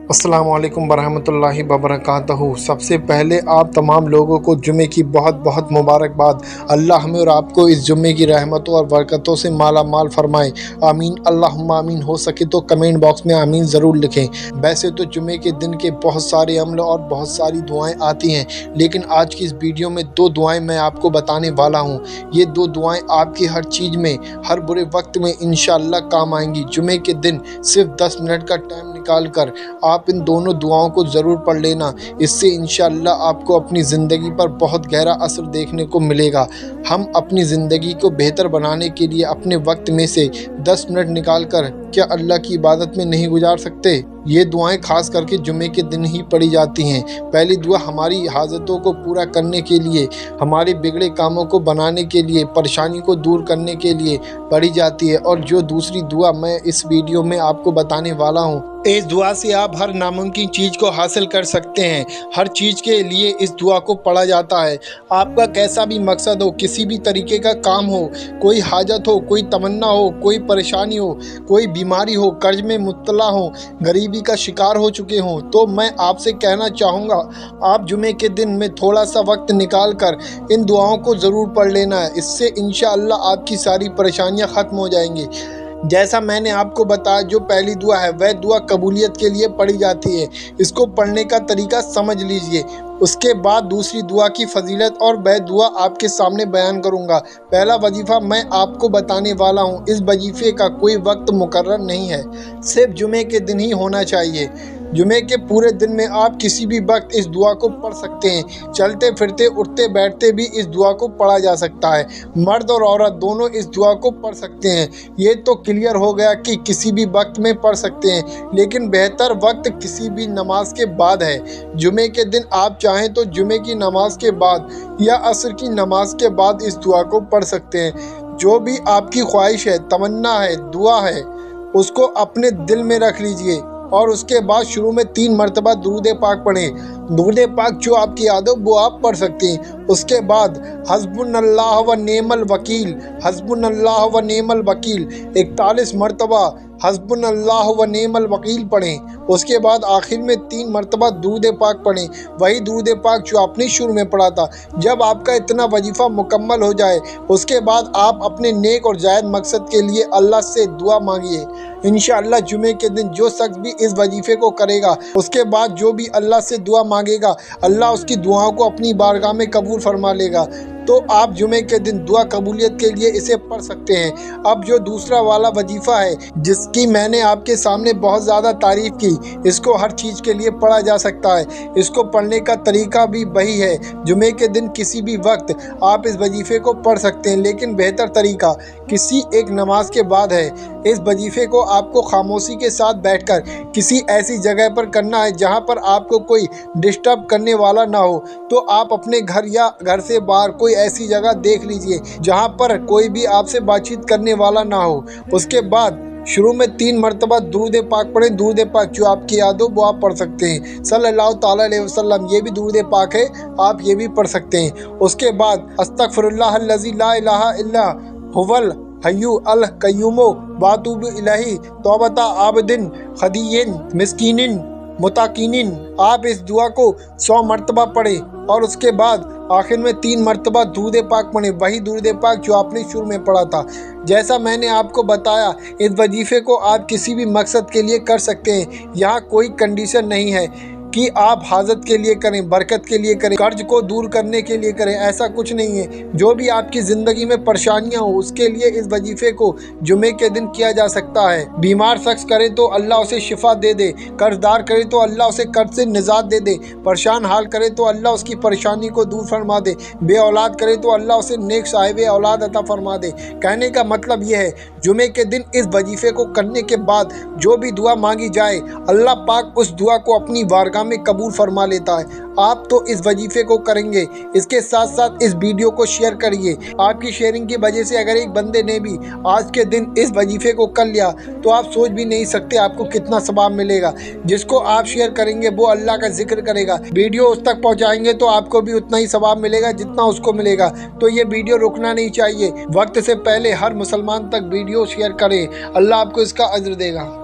अस्सलाम वालेकुम वरहमतुल्लाहि वबरकातहू। सबसे पहले आप तमाम लोगों को जुमे की बहुत बहुत मुबारकबाद। अल्लाह हमें और आपको इस जुमे की रहमतों और बरकतों से माला माल फरमाए, आमीन अल्लाहुम्मा आमीन। हो सके तो कमेंट बॉक्स में आमीन ज़रूर लिखें। वैसे तो जुमे के दिन के बहुत सारे अमल और बहुत सारी दुआएं आती हैं, लेकिन आज की इस वीडियो में दो दुआएं मैं आपको बताने वाला हूं। ये दो दुआएं आपकी हर चीज़ में, हर बुरे वक्त में इंशाअल्लाह काम आएंगी। जुमे के दिन सिर्फ 10 मिनट का टाइम निकाल कर आप इन दोनों दुआओं को ज़रूर पढ़ लेना। इससे इंशाअल्लाह आपको अपनी ज़िंदगी पर बहुत गहरा असर देखने को मिलेगा। हम अपनी ज़िंदगी को बेहतर बनाने के लिए अपने वक्त में से 10 मिनट निकाल कर क्या अल्लाह की इबादत में नहीं गुजार सकते? ये दुआएं खास करके जुमे के दिन ही पढ़ी जाती हैं। पहली दुआ हमारी हाजतों को पूरा करने के लिए, हमारे बिगड़े कामों को बनाने के लिए, परेशानी को दूर करने के लिए पढ़ी जाती है। और जो दूसरी दुआ मैं इस वीडियो में आपको बताने वाला हूँ, इस दुआ से आप हर नामुमकिन चीज़ को हासिल कर सकते हैं। हर चीज़ के लिए इस दुआ को पढ़ा जाता है। आपका कैसा भी मकसद हो, किसी भी तरीके का काम हो, कोई हाजत हो, कोई तमन्ना हो, कोई परेशानी हो, कोई बीमारी हो, कर्ज में मुब्तला हो, गरीबी का शिकार हो चुके हों, तो मैं आपसे कहना चाहूँगा आप जुमे के दिन में थोड़ा सा वक्त निकाल कर इन दुआओं को ज़रूर पढ़ लेना है। इससे इंशाअल्लाह आपकी सारी परेशानियाँ ख़त्म हो जाएंगी। जैसा मैंने आपको बताया, जो पहली दुआ है वह दुआ कबूलियत के लिए पढ़ी जाती है। इसको पढ़ने का तरीका समझ लीजिए। उसके बाद दूसरी दुआ की फजीलत और वह दुआ आपके सामने बयान करूंगा। पहला वजीफ़ा मैं आपको बताने वाला हूं। इस वजीफ़े का कोई वक्त मुकर्रर नहीं है, सिर्फ जुमे के दिन ही होना चाहिए। जुमे के पूरे दिन में आप किसी भी वक्त इस दुआ को पढ़ सकते हैं। चलते फिरते, उठते बैठते भी इस दुआ को पढ़ा जा सकता है। मर्द और औरत दोनों इस दुआ को पढ़ सकते हैं। ये तो क्लियर हो गया कि किसी भी वक्त में पढ़ सकते हैं, लेकिन बेहतर वक्त किसी भी नमाज के बाद है। जुमे के दिन आप चाहें तो जुमे की नमाज के बाद या असर की नमाज के बाद इस दुआ को पढ़ सकते हैं। जो भी आपकी ख्वाहिश है, तमन्ना है, दुआ है, उसको अपने दिल में रख लीजिए और उसके बाद शुरू में 3 मरतबा दुरूद पाक पढ़ें। दुरूद पाक जो आपकी याद हो वो आप पढ़ सकते हैं। उसके बाद हस्बुनल्लाह व नेमल वकील, हस्बुनल्लाह व नेमल वकील 41 मरतबा हस्बुनल्लाह व नेमल वकील पढ़ें। उसके बाद आखिर में 3 मरतबा दुरूद पाक पढ़ें, वही दुरूद पाक जो आपने शुरू में पढ़ा था। जब आपका इतना वजीफ़ा मुकम्मल हो जाए, उसके बाद आप अपने नेक और जायज़ मकसद के लिए अल्लाह से दुआ मांगिए। इंशाअल्लाह जुमे के दिन जो शख्स भी इस वजीफ़े को करेगा, उसके बाद जो भी अल्लाह से दुआ मांगेगा, अल्लाह उसकी दुआओं को अपनी बारगाह में कबूल फरमा लेगा। तो आप जुमे के दिन दुआ कबूलियत के लिए इसे पढ़ सकते हैं। अब जो दूसरा वाला वजीफ़ा है, जिसकी मैंने आपके सामने बहुत ज़्यादा तारीफ़ की, इसको हर चीज़ के लिए पढ़ा जा सकता है। इसको पढ़ने का तरीका भी वही है। जुमे के दिन किसी भी वक्त आप इस वजीफ़े को पढ़ सकते हैं, लेकिन बेहतर तरीका किसी एक नमाज के बाद है। इस वजीफ़े को आपको खामोशी के साथ बैठकर किसी ऐसी जगह पर करना है जहाँ पर आपको कोई डिस्टर्ब करने वाला ना हो। तो आप अपने घर या घर से बाहर कोई ऐसी जगह देख लीजिए जहाँ पर कोई भी आपसे बातचीत करने वाला ना हो। उसके बाद शुरू में 3 मरतबा दुरूद पाक पढ़ें। दुरूद पाक जो आपकी याद हो वो आप पढ़ सकते हैं, सल्लल्लाहु ताला अलैहि वसल्लम। ये भी दुरूद पाक है, आप ये भी पढ़ सकते हैं। उसके बाद अस्तगफिरुल्लाहल्लज़ी ला इलाहा इल्ला हुवल हय्यु अल कय्यूमु व अतूबु इलैहि तौबता आबिदिन खदियिन मिस्कीनिन मुताकिनिन। आप इस दुआ को 100 मरतबा पढ़ें और उसके बाद आखिर में 3 मरतबा दुरूद पाक पढ़ें, वही दुरूद पाक जो आपने शुरू में पढ़ा था। जैसा मैंने आपको बताया, इस वजीफ़े को आप किसी भी मकसद के लिए कर सकते हैं। यहाँ कोई कंडीशन नहीं है कि आप हाजत के लिए करें, बरकत के लिए करें, कर्ज को दूर करने के लिए करें, ऐसा कुछ नहीं है। जो भी आपकी ज़िंदगी में परेशानियां हो, उसके लिए इस वजीफ़े को जुमे के दिन किया जा सकता है। बीमार शख्स करे तो अल्लाह उसे शिफा दे दे, कर्जदार करे तो अल्लाह उसे कर्ज से निजात दे दे, परेशान हाल करे तो अल्लाह उसकी परेशानी को दूर फरमा दे, बे औलाद करे तो अल्लाह उसे नेक साहिब औलाद अता फरमा दे। कहने का मतलब यह है, जुमे के दिन इस वजीफ़े को करने के बाद जो भी दुआ मांगी जाए, अल्लाह पाक उस दुआ को अपनी बारगाह में कबूल फरमा लेता है। आप तो इस वजीफ़े को करेंगे, इसके साथ साथ इस वीडियो को शेयर करिए। आपकी शेयरिंग की वजह से अगर एक बंदे ने भी आज के दिन इस वजीफ़े को कर लिया, तो आप सोच भी नहीं सकते आपको कितना सवाब मिलेगा। जिसको आप शेयर करेंगे वो अल्लाह का जिक्र करेगा, वीडियो उस तक पहुँचाएंगे तो आपको भी उतना ही सवाब मिलेगा जितना उसको मिलेगा। तो ये वीडियो रुकना नहीं चाहिए। वक्त से पहले हर मुसलमान तक वीडियो शेयर करें, अल्लाह आपको इसका अज्र देगा।